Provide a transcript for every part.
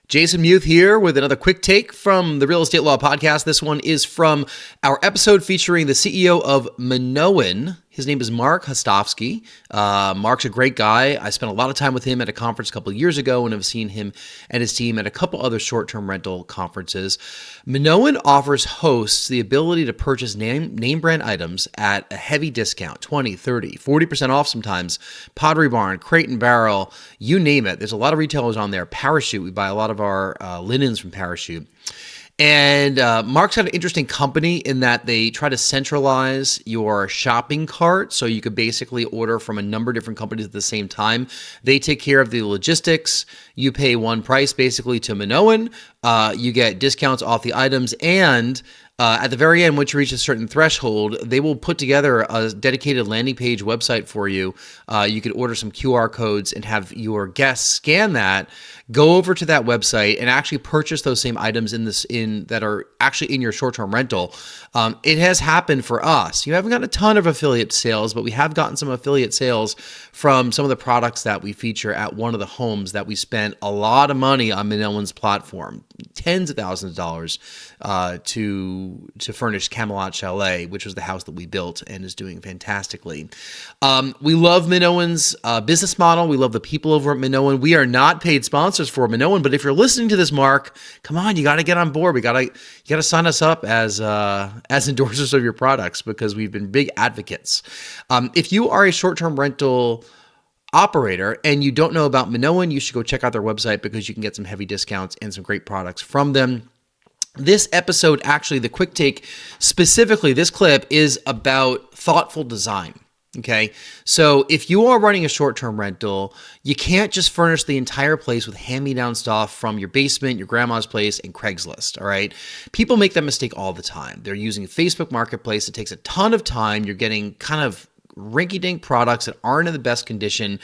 Jason Muth here with another quick take from the Real Estate Law Podcast. This one is from our episode featuring the CEO of Minoan. His name is Marc Hostovsky. Marc's a great guy. I spent a lot of time with him at a conference a couple of years ago and have seen him and his team at a couple other short-term rental conferences. Minoan offers hosts the ability to purchase name brand items at a heavy discount, 20, 30, 40% off sometimes. Pottery Barn, Crate and Barrel, you name it. There's a lot of retailers on there. Parachute, we buy a lot of our linens from Parachute. And Marc's got an interesting company in that they try to centralize your shopping cart so you could basically order from a number of different companies at the same time. They take care of the logistics. You pay one price basically to Minoan. You get discounts off the items, and at the very end, once you reach a certain threshold, they will put together a dedicated landing page website for you. You could order some QR codes and have your guests scan that, go over to that website, and actually purchase those same items that are actually in your short-term rental. It has happened for us. You haven't gotten a ton of affiliate sales, but we have gotten some affiliate sales from some of the products that we feature at one of the homes that we spent a lot of money on Minoan's platform, tens of thousands of dollars to furnish Camelot Chalet, which was the house that we built and is doing fantastically. We love Minoan's business model. We love the people over at Minoan. We are not paid sponsors for Minoan, but if you're listening to this, Marc, come on, you got to get on board. You got to sign us up as endorsers of your products because we've been big advocates. If you are a short-term rental operator and you don't know about Minoan, you should go check out their website because you can get some heavy discounts and some great products from them. This episode, actually, the quick take, specifically this clip is about thoughtful design. Okay, so if you are running a short-term rental, you can't just furnish the entire place with hand-me-down stuff from your basement, your grandma's place, and Craigslist, all right? People make that mistake all the time. They're using Facebook Marketplace. It takes a ton of time. You're getting kind of rinky-dink products that aren't in the best condition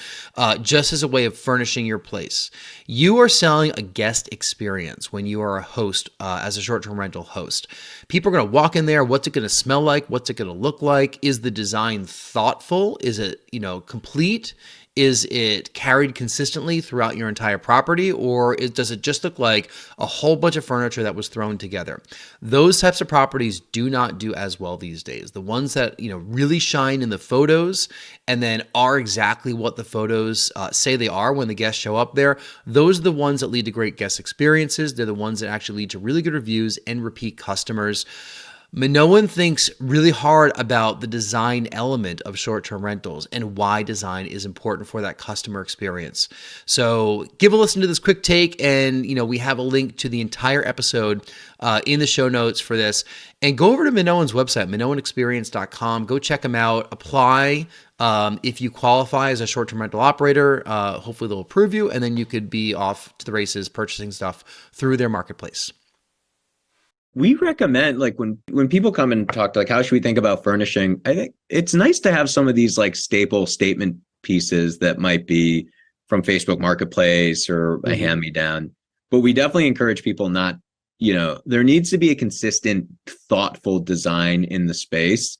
just as a way of furnishing your place. You are selling a guest experience when you are a host, as a short-term rental host. People are going to walk in there. What's it going to smell like? What's it going to look like? Is the design thoughtful? Is it, complete? Is it carried consistently throughout your entire property, or does it just look like a whole bunch of furniture that was thrown together? Those types of properties do not do as well these days. The ones that really shine in the photos and then are exactly what the photos say they are when the guests show up there, those are the ones that lead to great guest experiences. They're the ones that actually lead to really good reviews and repeat customers. Minoan thinks really hard about the design element of short-term rentals and why design is important for that customer experience. So give a listen to this quick take, and we have a link to the entire episode in the show notes for this. And go over to Minoan's website, minoanexperience.com. Go check them out. Apply if you qualify as a short-term rental operator. Hopefully they'll approve you, and then you could be off to the races purchasing stuff through their marketplace. We recommend, when people come and talk to how should we think about furnishing, I think it's nice to have some of these staple statement pieces that might be from Facebook Marketplace or a hand-me-down. But we definitely encourage people not, there needs to be a consistent, thoughtful design in the space.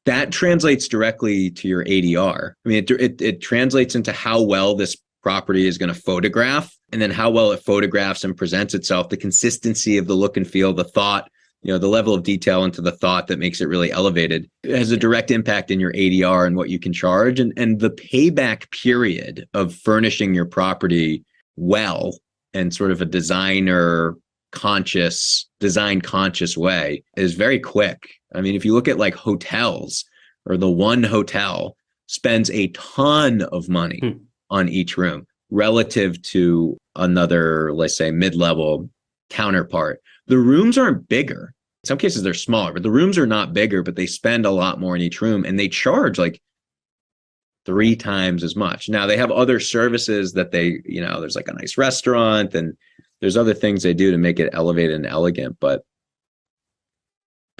That translates directly to your ADR. I mean, it translates into how well this property is going to photograph, and then how well it photographs and presents itself, the consistency of the look and feel, the thought, the level of detail into the thought that makes it really elevated. It has a direct impact in your ADR and what you can charge. And the payback period of furnishing your property well and sort of a design conscious way is very quick. I mean, if you look at hotels, or the one hotel spends a ton of money on each room relative to another, let's say, mid-level counterpart. The rooms aren't bigger. In some cases, they're smaller, but the rooms are not bigger, but they spend a lot more in each room, and they charge 3 times as much. Now, they have other services that there's a nice restaurant, and there's other things they do to make it elevated and elegant. But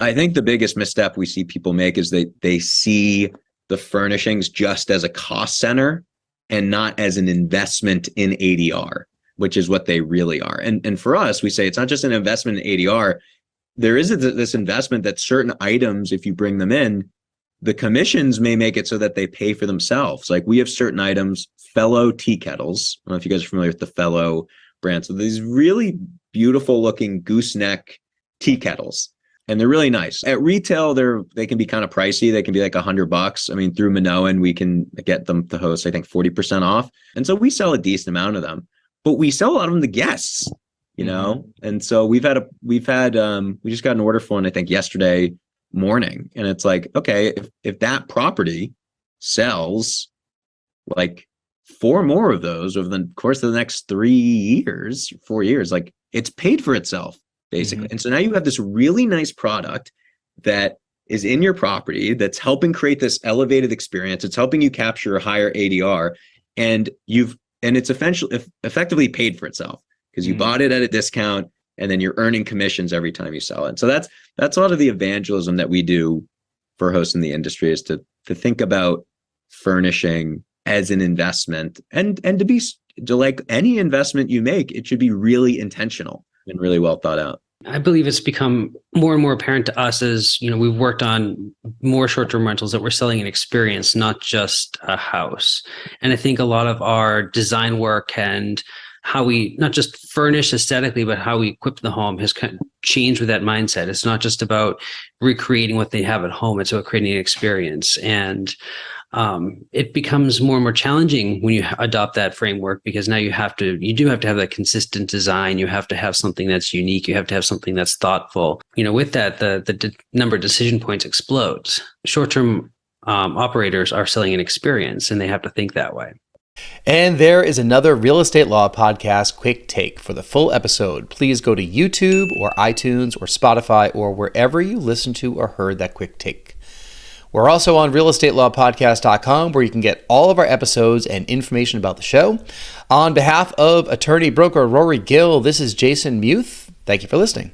I think the biggest misstep we see people make is they see the furnishings just as a cost center and not as an investment in ADR, which is what they really are. And for us, we say it's not just an investment in ADR. There is this investment that certain items, if you bring them in, the commissions may make it so that they pay for themselves. We have certain items, Fellow tea kettles. I don't know if you guys are familiar with the Fellow brand. So these really beautiful looking gooseneck tea kettles. And they're really nice. At retail, they can be kind of pricey. They can be like $100. I mean, through Minoan, we can get them to host, I think, 40% off. And so we sell a decent amount of them, but we sell a lot of them to guests, you know? And so we just got an order for one, I think, yesterday morning. And it's like, okay, if that property sells like 4 more of those over the course of the next 4 years, like it's paid for itself. Basically. And so now you have this really nice product that is in your property that's helping create this elevated experience. It's helping you capture a higher ADR, and it's effectively paid for itself because you bought it at a discount, and then you're earning commissions every time you sell it. So that's a lot of the evangelism that we do for hosts in the industry, is to think about furnishing as an investment, and to like any investment you make, it should be really intentional and really well thought out. I believe it's become more and more apparent to us as, we've worked on more short-term rentals that we're selling an experience, not just a house. And I think a lot of our design work and how we not just furnish aesthetically, but how we equip the home has kind of changed with that mindset. It's not just about recreating what they have at home. It's about creating an experience. And it becomes more and more challenging when you adopt that framework, because now you do have to have that consistent design. You have to have something that's unique. You have to have something that's thoughtful. With that, the number of decision points explodes. Short-term operators are selling an experience, and they have to think that way. And there is another Real Estate Law Podcast quick take. For the full episode, please go to YouTube or iTunes or Spotify or wherever you listen to or heard that quick take. We're also on realestatelawpodcast.com, where you can get all of our episodes and information about the show. On behalf of attorney broker Rory Gill, this is Jason Muth. Thank you for listening.